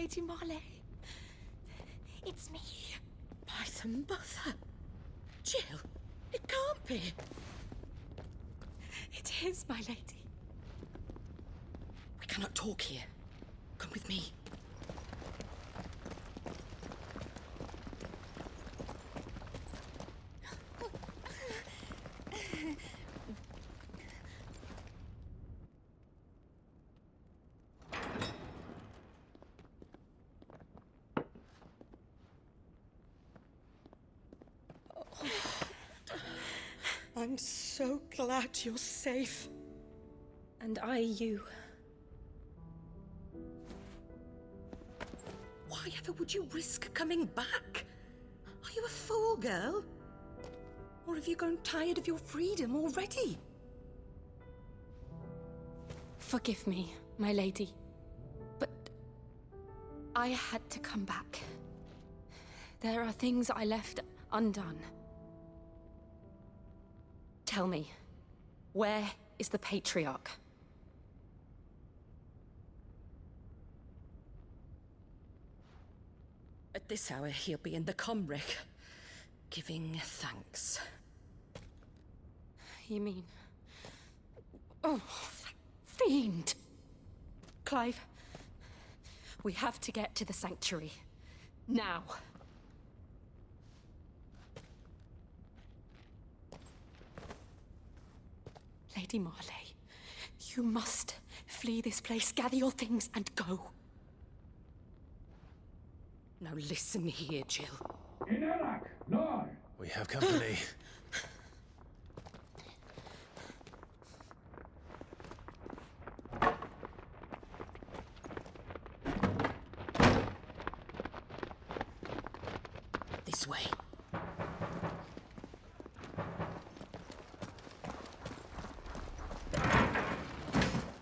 Lady Marley. It's me. By the mother. Jill, it can't be. It is, my lady. We cannot talk here. Come with me. I'm so glad you're safe. And I you. Why ever would you risk coming back? Are you a fool, girl? Or have you grown tired of your freedom already? Forgive me, my lady, but I had to come back. There are things I left undone. Tell me, where is the Patriarch? At this hour, he'll be in the Comric, giving thanks. You mean... Oh, that fiend! Clive, we have to get to the sanctuary. Now. Lady Marley, you must flee this place, gather your things, and go. Now listen here, Jill. We have company. This way.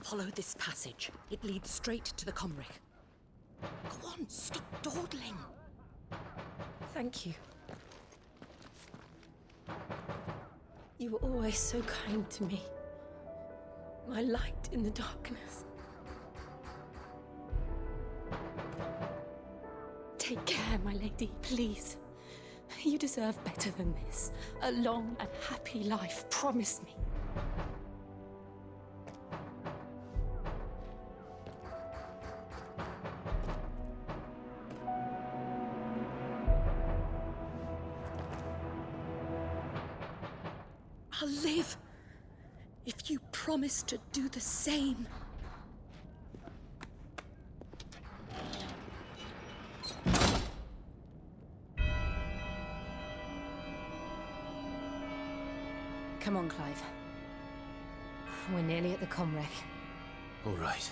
Follow this passage. It leads straight to the Comric. Go on, stop dawdling. Thank you. You were always so kind to me. My light in the darkness. Take care, my lady, please. You deserve better than this. A long and happy life, promise me. I'll live if you promise to do the same. Come on, Clive. We're nearly at the Comric. All right.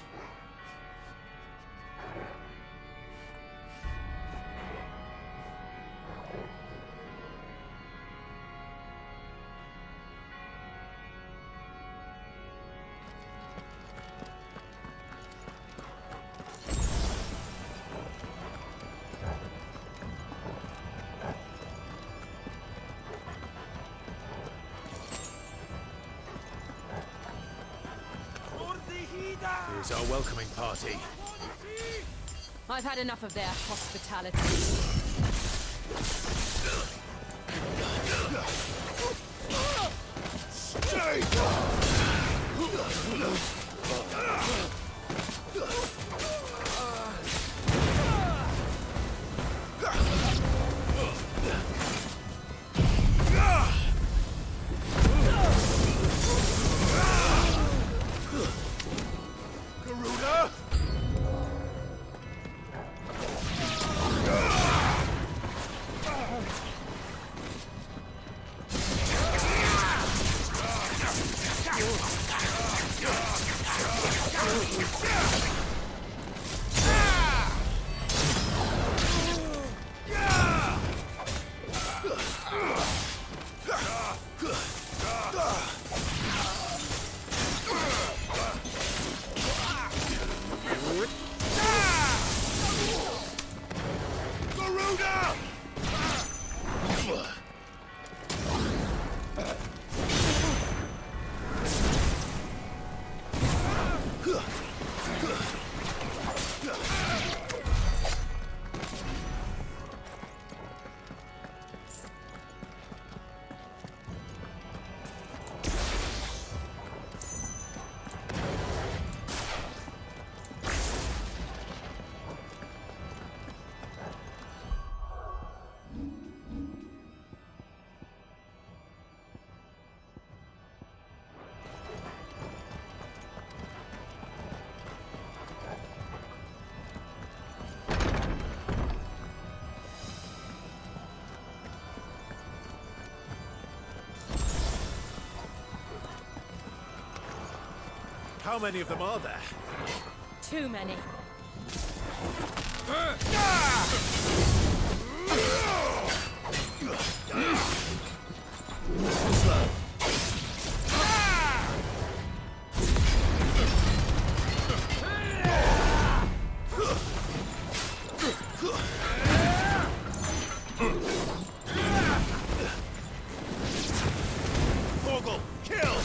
Here's our welcoming party. I've had enough of their hospitality. How many of them are there? Too many. Slow. Porgal, kill!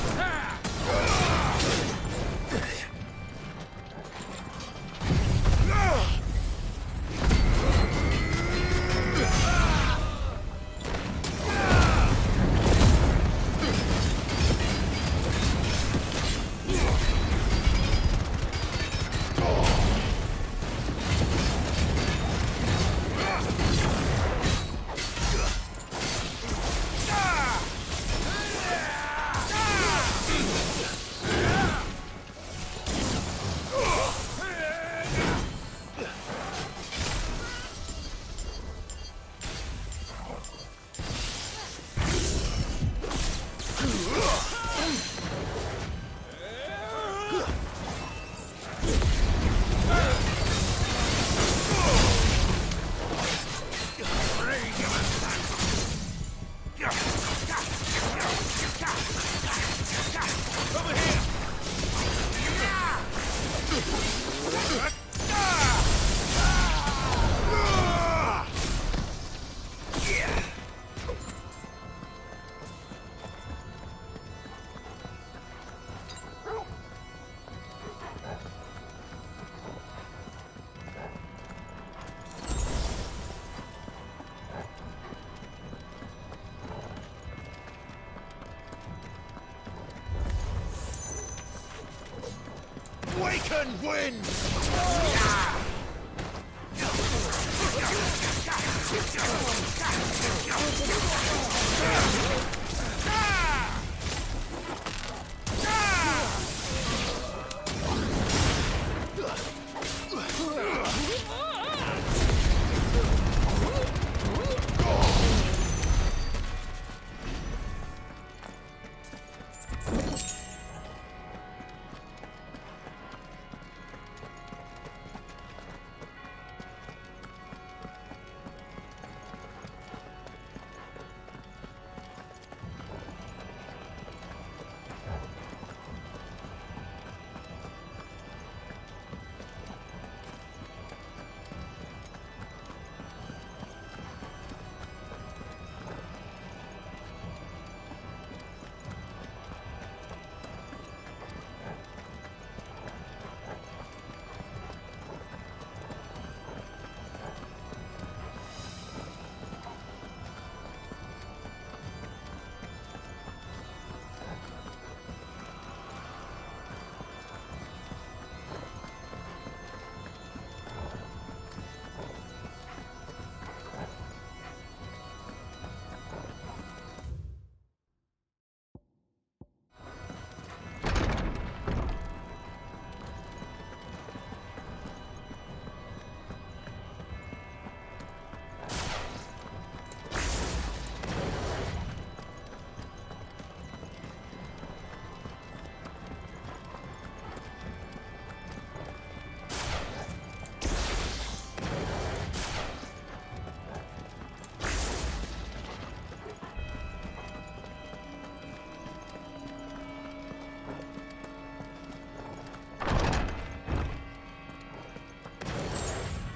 Waken wind!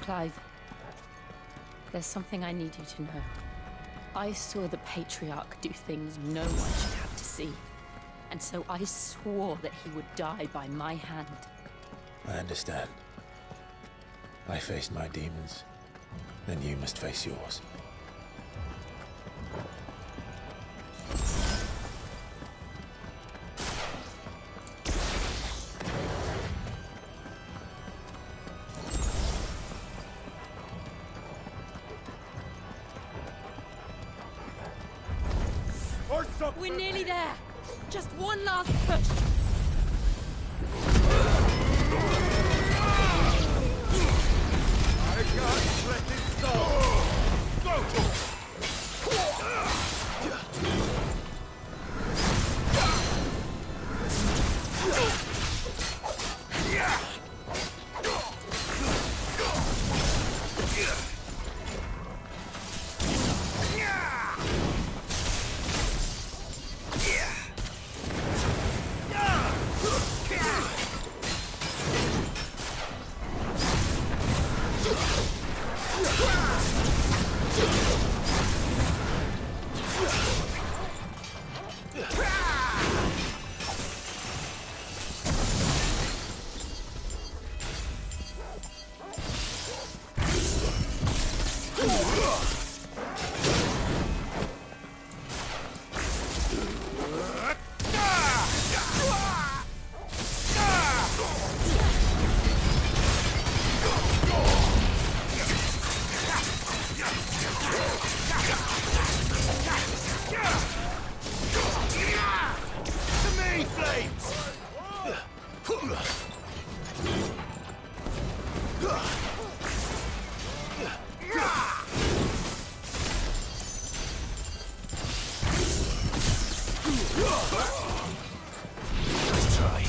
Clive, there's something I need you to know. I saw the Patriarch do things no one should have to see. And so I swore that he would die by my hand. I understand. I faced my demons. Then you must face yours. We're nearly there. Just one last push. I can't let it go! Go! To me, flames! Let's try.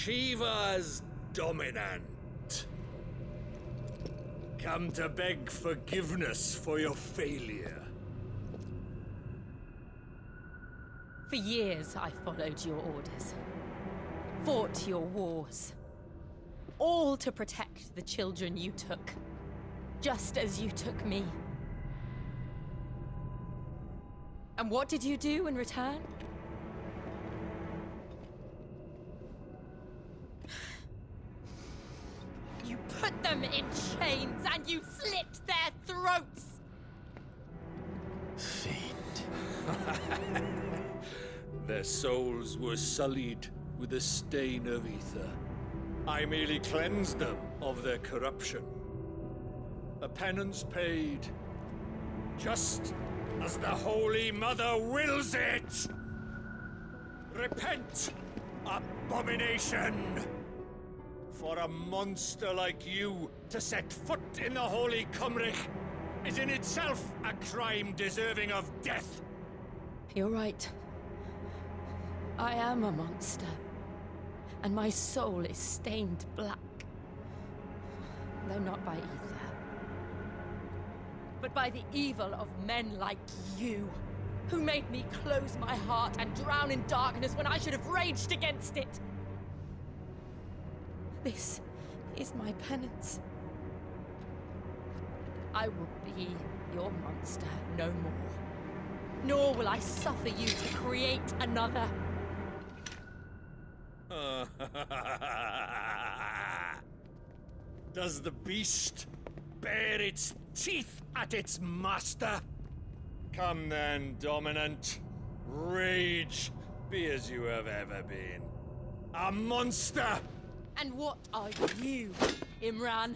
Shiva's dominant. Come to beg forgiveness for your failure. For years, I followed your orders. Fought your wars. All to protect the children you took. Just as you took me. And what did you do in return? You put them in chains and you slit their throats! Fiend. Their souls were sullied with the stain of ether. I merely cleansed them of their corruption. A penance paid, just as the Holy Mother wills it! Repent, abomination! For a monster like you to set foot in the Holy Cymric is in itself a crime deserving of death. You're right. I am a monster. And my soul is stained black. Though not by ether. But by the evil of men like you, who made me close my heart and drown in darkness when I should have raged against it. This is my penance. I will be your monster no more. Nor will I suffer you to create another. Does the beast bare its teeth at its master? Come then, dominant. Rage, be as you have ever been. A monster! And what are you, Imran?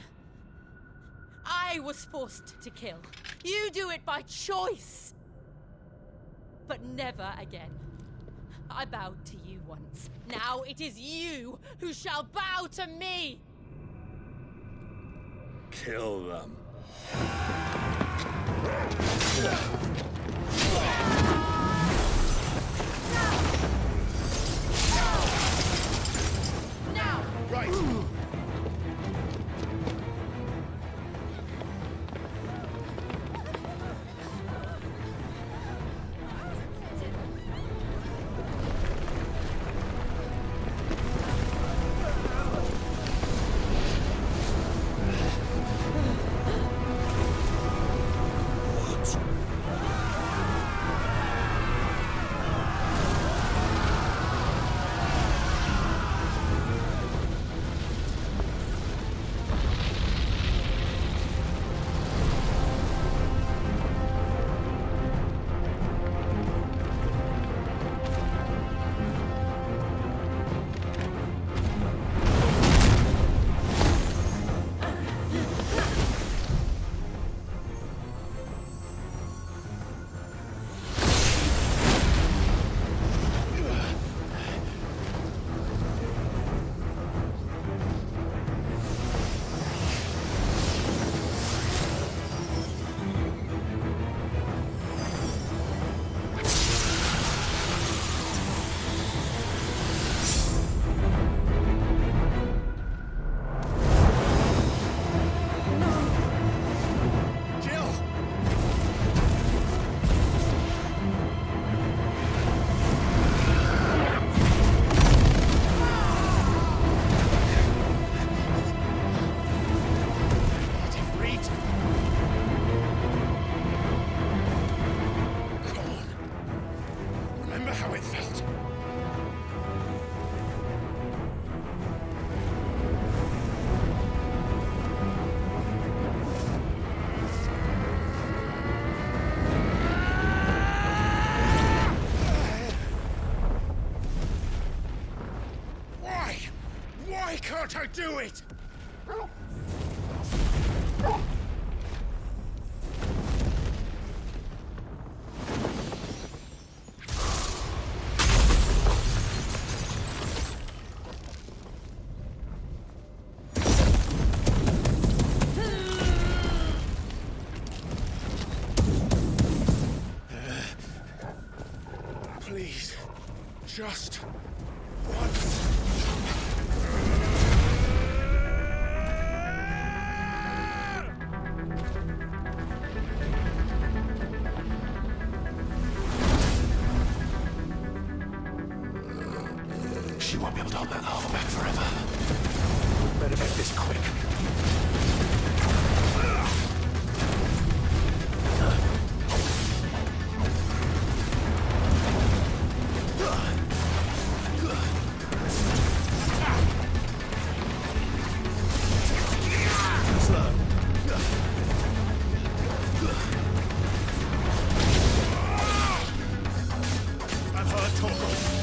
I was forced to kill. You do it by choice. But never again. I bowed to you once. Now it is you who shall bow to me! Kill them. Now! Right. How it felt. Why? Why can't I do it? Please, just once. She won't be able to hold that lava back forever. Better make this quick. I've heard talk of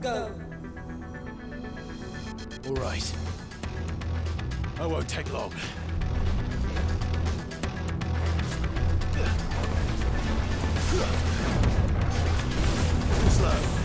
down. All right. I won't take long. Slow.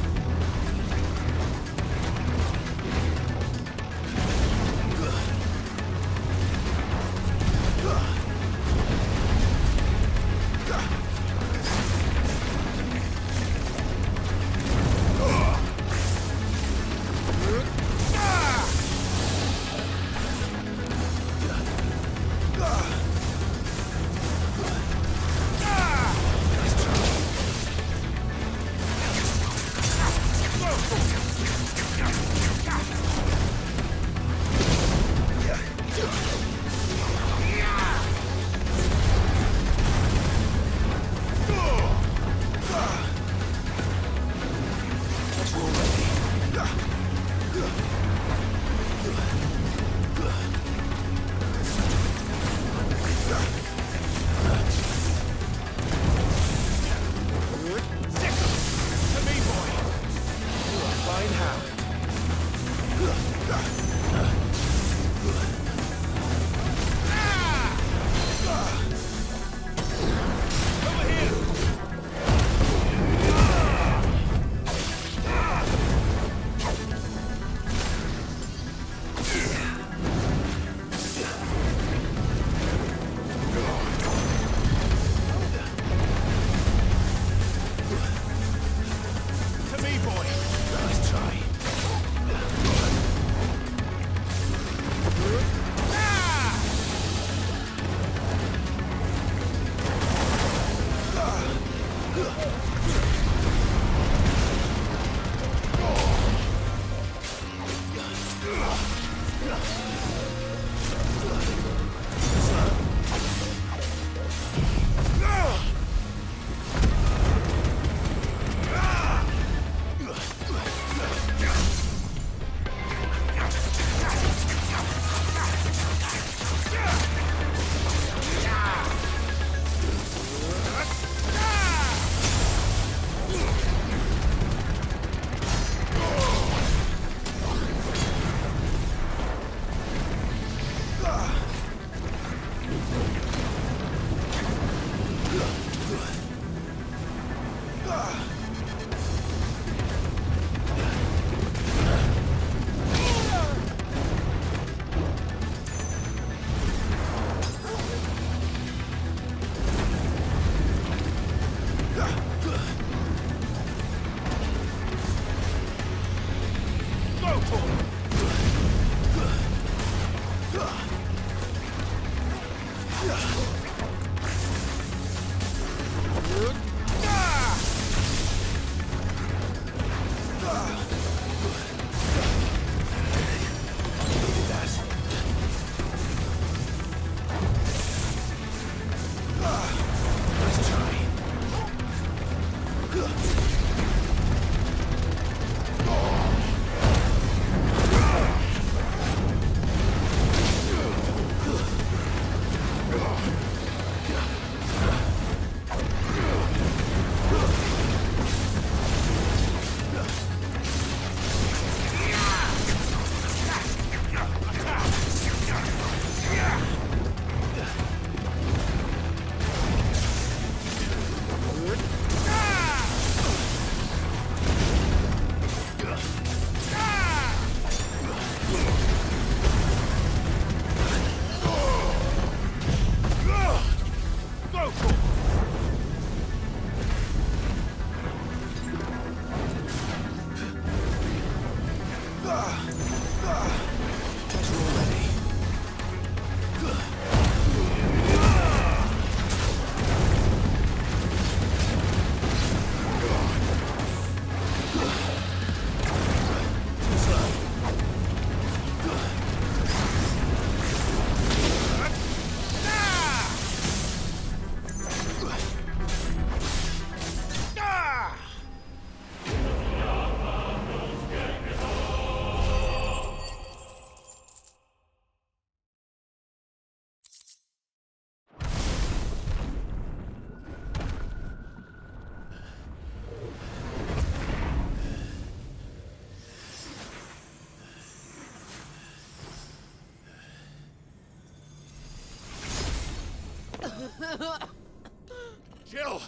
Jill!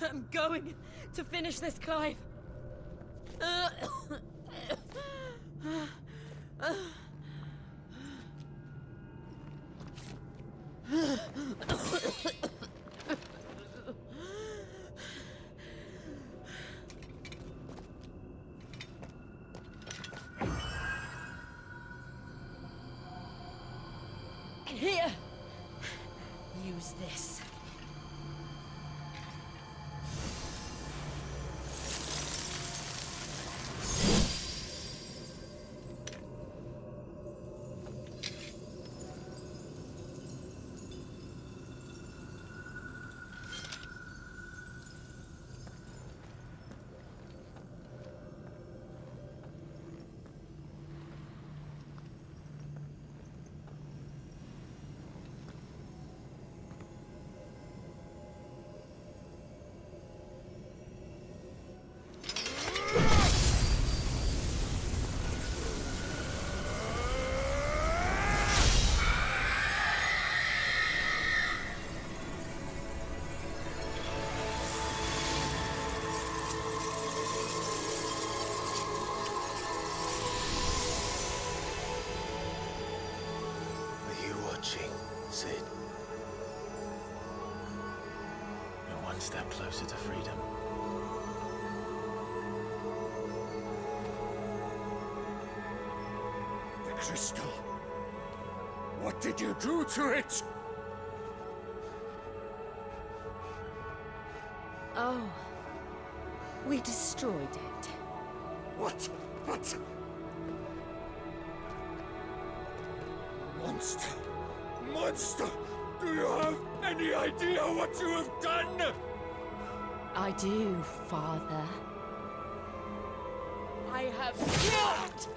I'm going to finish this, Clive. Here, use this. Sid. You're one step closer to freedom. The crystal. What did you do to it? Oh, we destroyed it. What? Monster! Monster! Do you have any idea what you have done? I do, Father. I have killed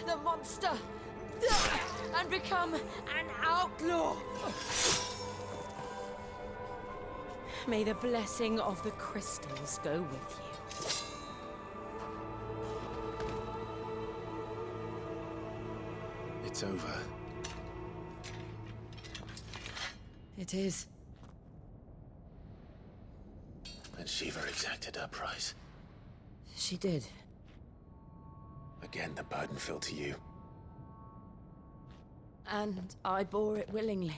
the monster and become an outlaw. May the blessing of the crystals go with you. It's over. It is. And Shiva exacted her price. She did. Again, the burden fell to you. And I bore it willingly.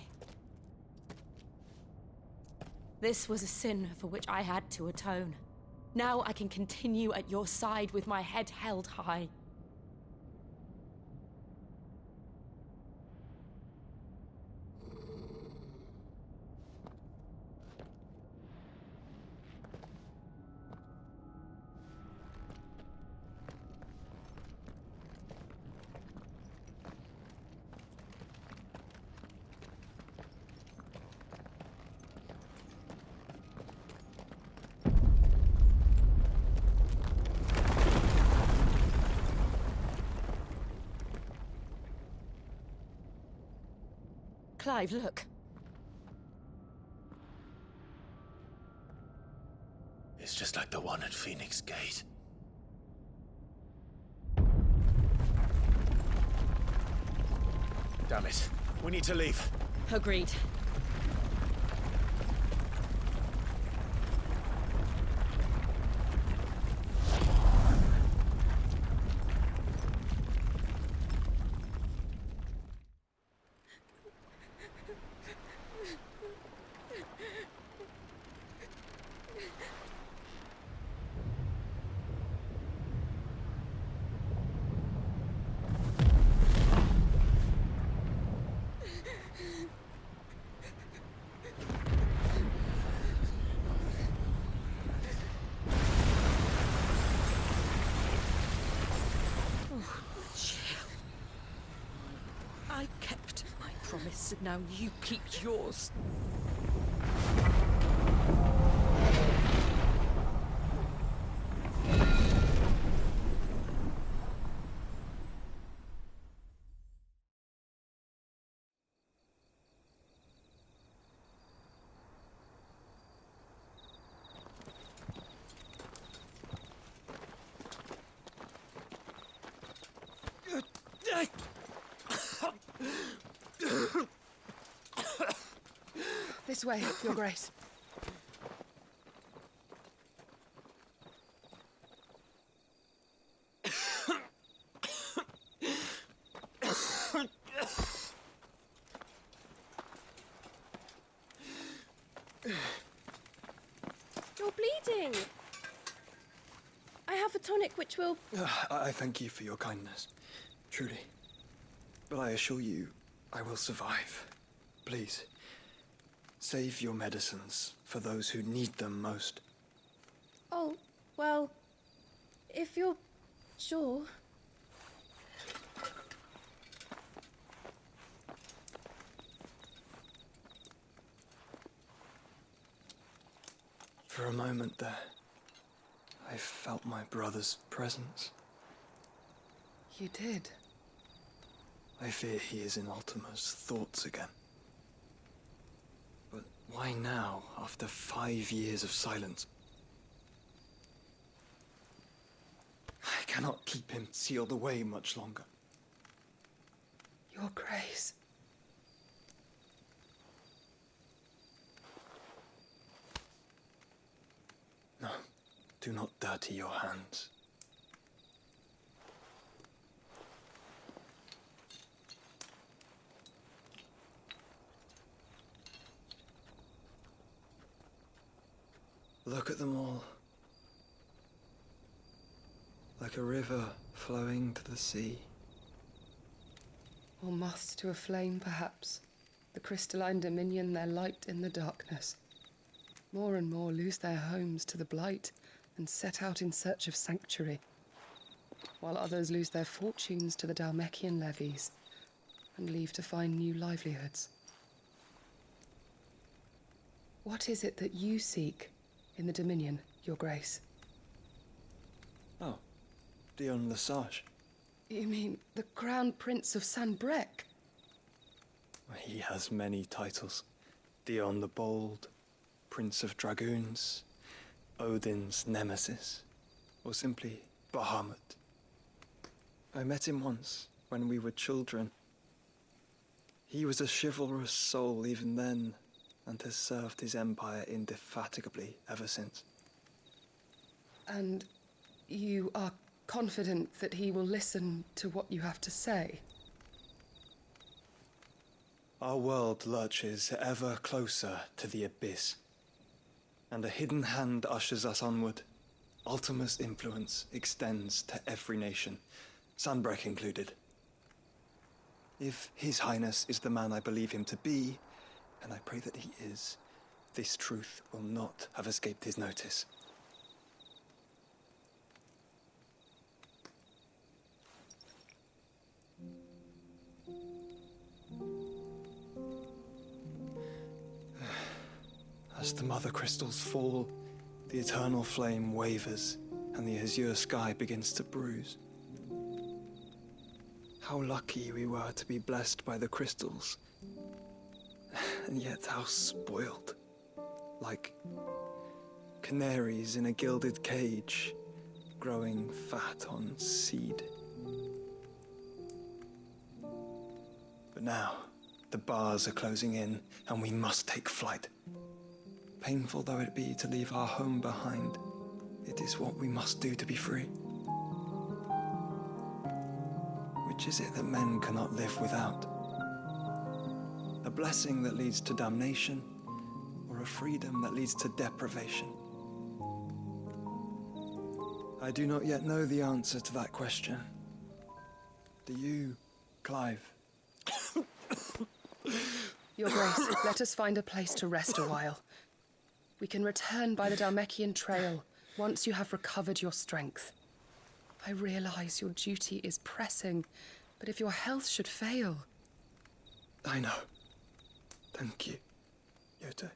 This was a sin for which I had to atone. Now I can continue at your side with my head held high. Clive, look. It's just like the one at Phoenix Gate. Damn it. We need to leave. Agreed. I kept my promise, and now you keep yours. This way, Your Grace. You're bleeding. I have a tonic which will... I thank you for your kindness, truly. But I assure you, I will survive. Please, save your medicines for those who need them most. Oh, well, if you're sure. For a moment there, I felt my brother's presence. You did? I fear he is in Ultima's thoughts again. But why now, after 5 years of silence? I cannot keep him sealed away much longer. Your Grace. No, do not dirty your hands. Look at them all. Like a river flowing to the sea. Or moths to a flame, perhaps. The crystalline dominion their light in the darkness. More and more lose their homes to the blight and set out in search of sanctuary, while others lose their fortunes to the Dhalmekian levies and leave to find new livelihoods. What is it that you seek in the Dominion, Your Grace? Oh, Dion Lesage. You mean the Crown Prince of Sanbrec? He has many titles. Dion the Bold, Prince of Dragoons, Odin's Nemesis, or simply Bahamut. I met him once, when we were children. He was a chivalrous soul even then, and has served his empire indefatigably ever since. And you are confident that he will listen to what you have to say? Our world lurches ever closer to the abyss, and a hidden hand ushers us onward. Ultima's influence extends to every nation, Sanbrec included. If His Highness is the man I believe him to be, and I pray that he is, this truth will not have escaped his notice. As the mother crystals fall, the eternal flame wavers, and the azure sky begins to bruise. How lucky we were to be blessed by the crystals, and yet how spoiled. Like canaries in a gilded cage, growing fat on seed. But now, the bars are closing in, and we must take flight. Painful though it be to leave our home behind, it is what we must do to be free. Which is it that men cannot live without? A blessing that leads to damnation, or a freedom that leads to deprivation? I do not yet know the answer to that question. Do you, Clive? Your Grace, let us find a place to rest a while. We can return by the Dhalmekian trail once you have recovered your strength. I realize your duty is pressing, but if your health should fail... I know. Thank you, Yote.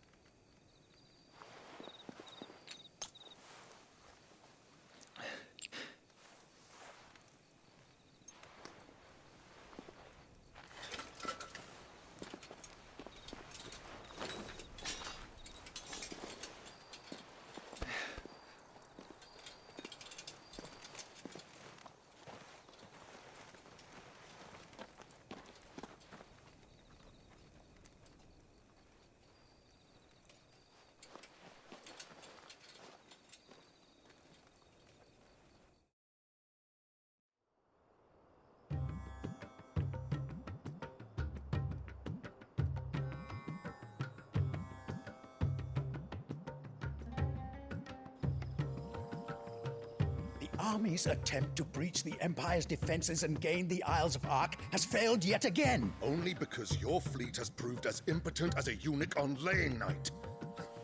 army's attempt to breach the Empire's defenses and gain the Isles of Ark has failed yet again. Only because your fleet has proved as impotent as a eunuch on laying night.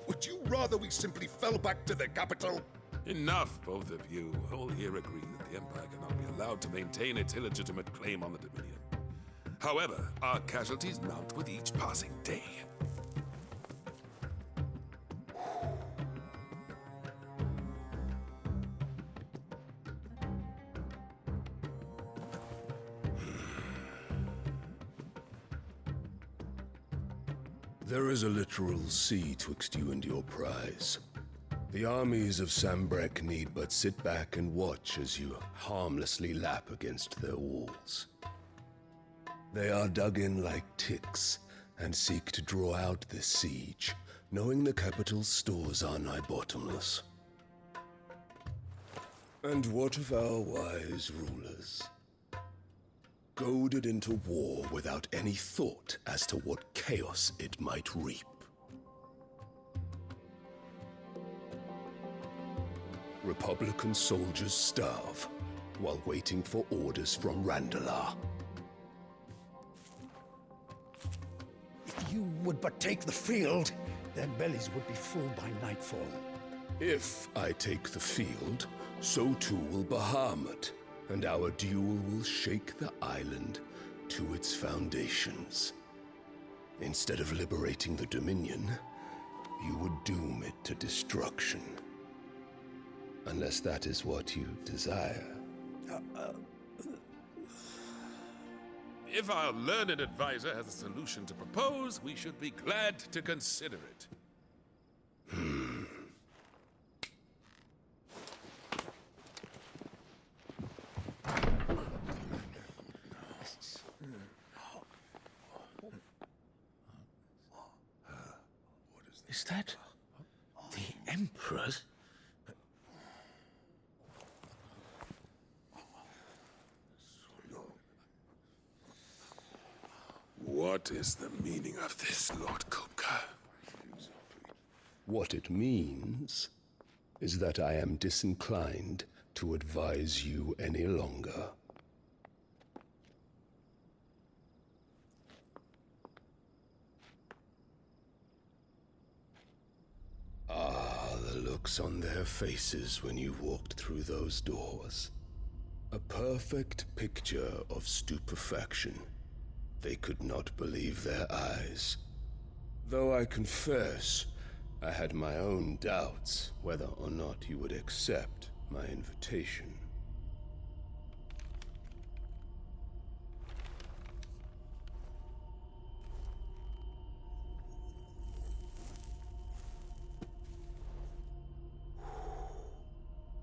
Would you rather we simply fell back to the capital? Enough, both of you. All here agree that the Empire cannot be allowed to maintain its illegitimate claim on the Dominion. However, our casualties mount with each passing day. There is a literal sea twixt you and your prize. The armies of Sambrek need but sit back and watch as you harmlessly lap against their walls. They are dug in like ticks and seek to draw out this siege, knowing the capital's stores are nigh bottomless. And what of our wise rulers? Goaded into war without any thought as to what chaos it might reap. Republican soldiers starve while waiting for orders from Randalar. If you would but take the field, their bellies would be full by nightfall. If I take the field, so too will Bahamut, and our duel will shake the island to its foundations. Instead of liberating the Dominion, you would doom it to destruction. Unless that is what you desire. If our learned advisor has a solution to propose, we should be glad to consider it. Is that the Emperor's? What is the meaning of this, Lord Kupka? What it means is that I am disinclined to advise you any longer. The looks on their faces when you walked through those doors. A perfect picture of stupefaction. They could not believe their eyes. Though I confess, I had my own doubts whether or not you would accept my invitation.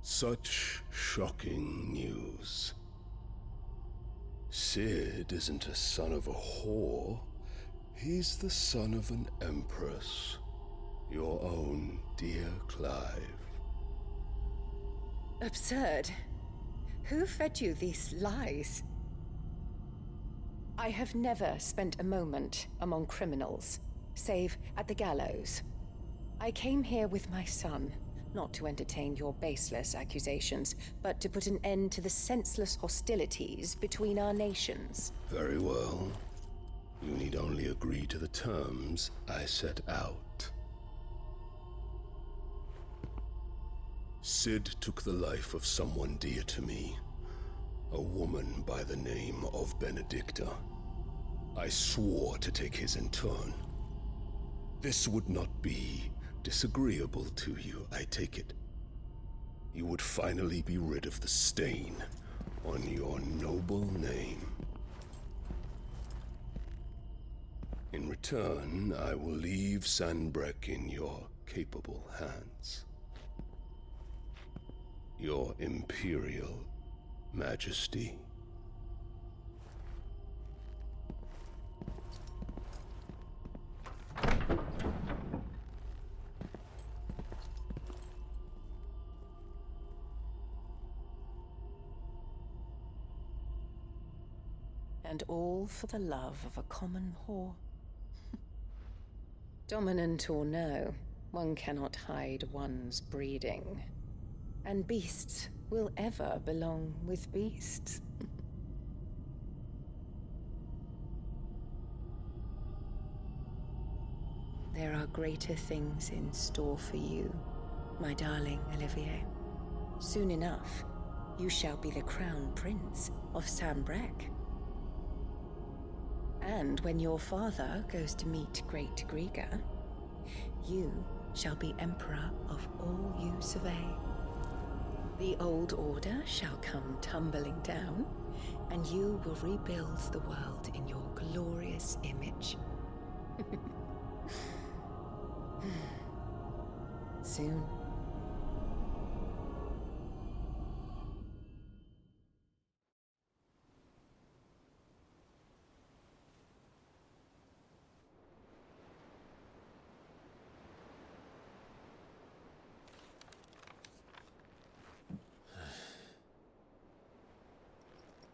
Such shocking news. Sid isn't a son of a whore. He's the son of an empress. Your own dear Clive. Absurd. Who fed you these lies? I have never spent a moment among criminals, save at the gallows. I came here with my son, not to entertain your baseless accusations, but to put an end to the senseless hostilities between our nations. Very well. You need only agree to the terms I set out. Sid took the life of someone dear to me, a woman by the name of Benedicta. I swore to take his in turn. This would not be disagreeable to you, I take it. You would finally be rid of the stain on your noble name. In return, I will leave Sanbrek in your capable hands. Your Imperial Majesty. And all for the love of a common whore. Dominant or no, one cannot hide one's breeding. And beasts will ever belong with beasts. There are greater things in store for you, my darling Olivier. Soon enough, you shall be the crown prince of Sambrec. And when your father goes to meet Great Griga, you shall be emperor of all you survey. The old order shall come tumbling down, and you will rebuild the world in your glorious image. Soon.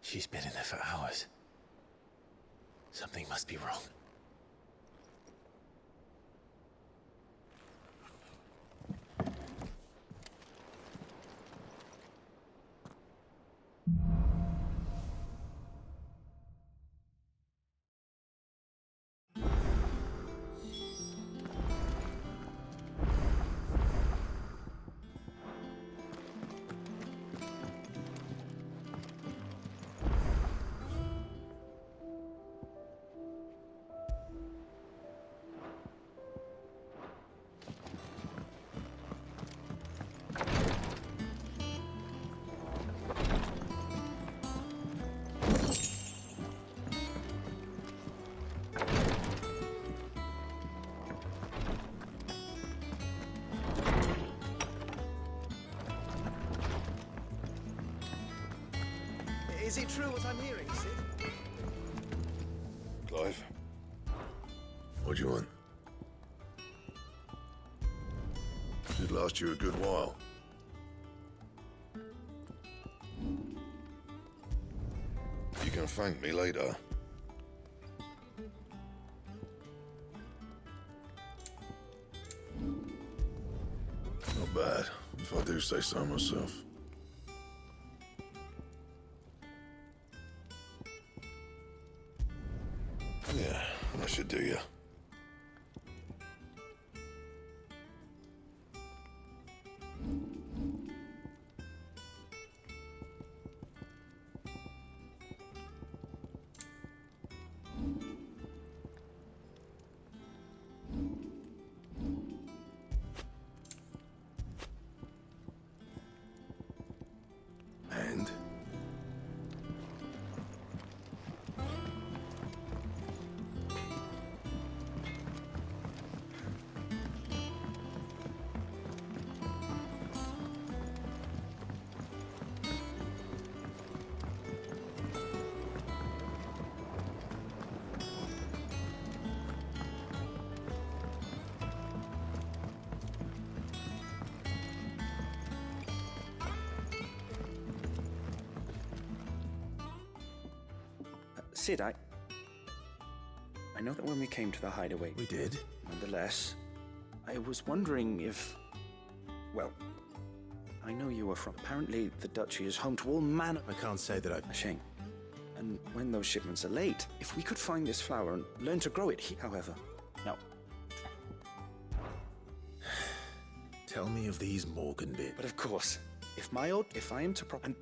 She's been in there for hours. Something must be wrong. Is it true what I'm hearing, Sid? Clive? What do you want? Should last you a good while. You can thank me later. Not bad, if I do say so myself. Yeah, that should do you. And? Sid, I know that when we came to the hideaway... We did? Nonetheless, I was wondering if... Well, I know you were from... Apparently, the Duchy is home to all manner... I can't say that A shame. And when those shipments are late, if we could find this flower and learn to grow it, however... Now... Tell me of these Morgan bits. But of course, if I am to and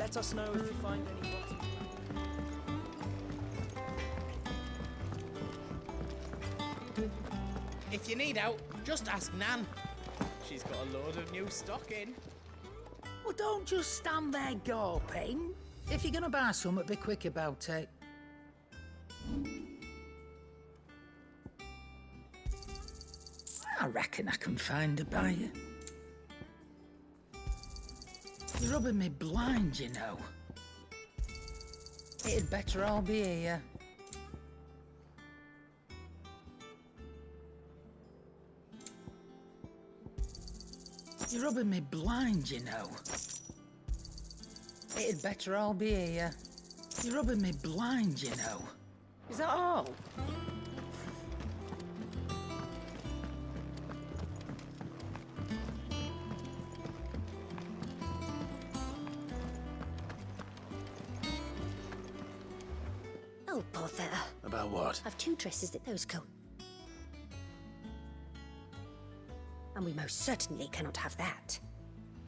let us know if you find any rotten. If you need help, just ask Nan. She's got a load of new stock in. Well, don't just stand there gawping. If you're gonna buy something, be quick about it. I reckon I can find a buyer. You're rubbing me blind, you know. It'd better all be here. You're rubbing me blind, you know. It'd better all be here. You're rubbing me blind, you know. Is that all? Oh, bother. About what? I've 2 dresses that those go. And we most certainly cannot have that.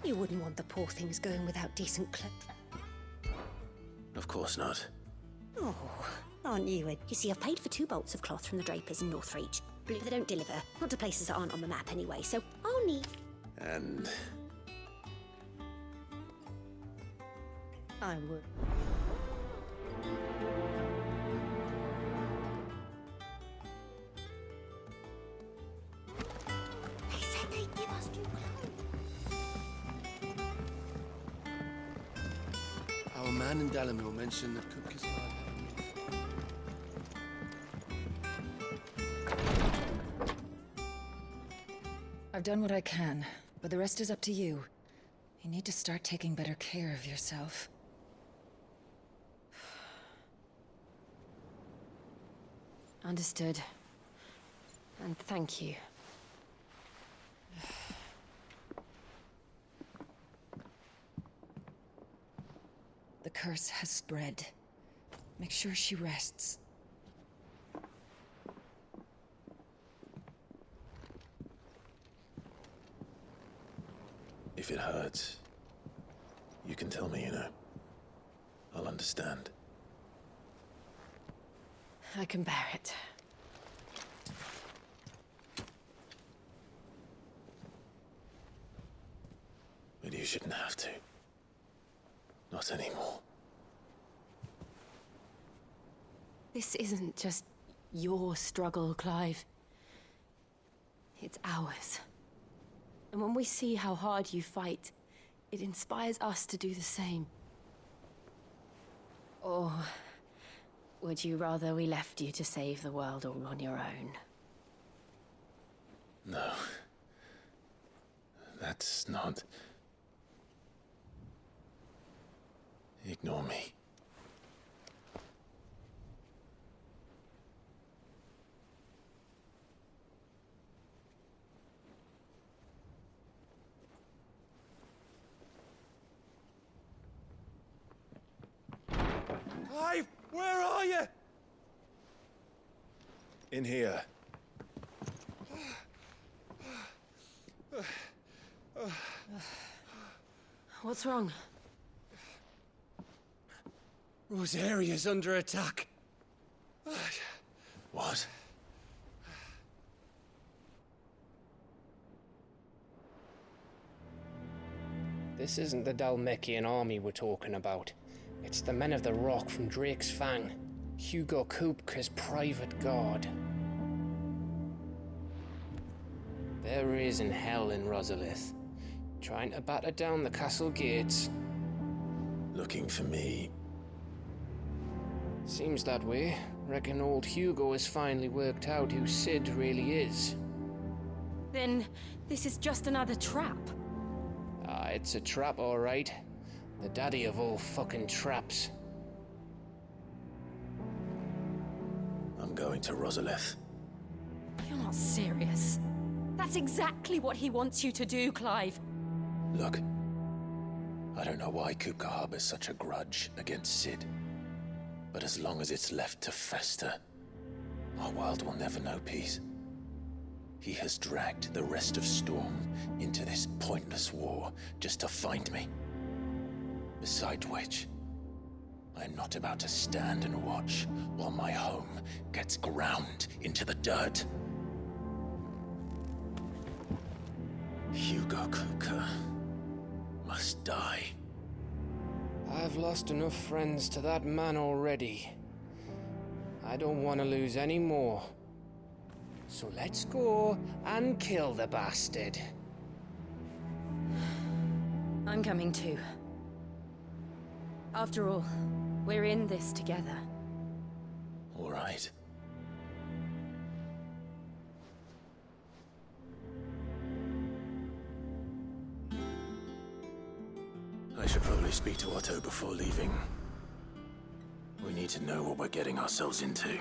You wouldn't want the poor things going without decent clothes. Of course not. Oh, aren't you? You see, I've paid for 2 bolts of cloth from the drapers in Northreach. Believe they don't deliver. Not to places that aren't on the map anyway, so I'll need... And... I would. They said they'd give us new clothes. Our man in Dalamil mentioned that Cook is alive. I've done what I can, but the rest is up to you. You need to start taking better care of yourself. Understood. And thank you. The curse has spread. Make sure she rests. If it hurts, you can tell me, you know. I'll understand. I can bear it. But you shouldn't have to. Not anymore. This isn't just your struggle, Clive. It's ours. And when we see how hard you fight, it inspires us to do the same. Or would you rather we left you to save the world all on your own? No. That's not... Ignore me. Clive, where are you? In here. What's wrong? Rosaria's under attack. What? This isn't the Dalmekian army we're talking about. It's the men of the Rock from Drake's Fang. Hugo Kupka's private guard. There is in hell in Rosalith, trying to batter down the castle gates. Looking for me? Seems that way. Reckon old Hugo has finally worked out who Sid really is. Then this is just another trap. Ah, it's a trap, all right. The daddy of all fucking traps. I'm going to Rosalith. You're not serious. That's exactly what he wants you to do, Clive. Look, I don't know why Kupka harbors such a grudge against Sid. But as long as it's left to fester, our world will never know peace. He has dragged the rest of Storm into this pointless war just to find me. Besides which, I'm not about to stand and watch while my home gets ground into the dirt. Hugo Kupka must die. I've lost enough friends to that man already. I don't want to lose any more. So let's go and kill the bastard. I'm coming too. After all, we're in this together. All right. I should probably speak to Otto before leaving. We need to know what we're getting ourselves into.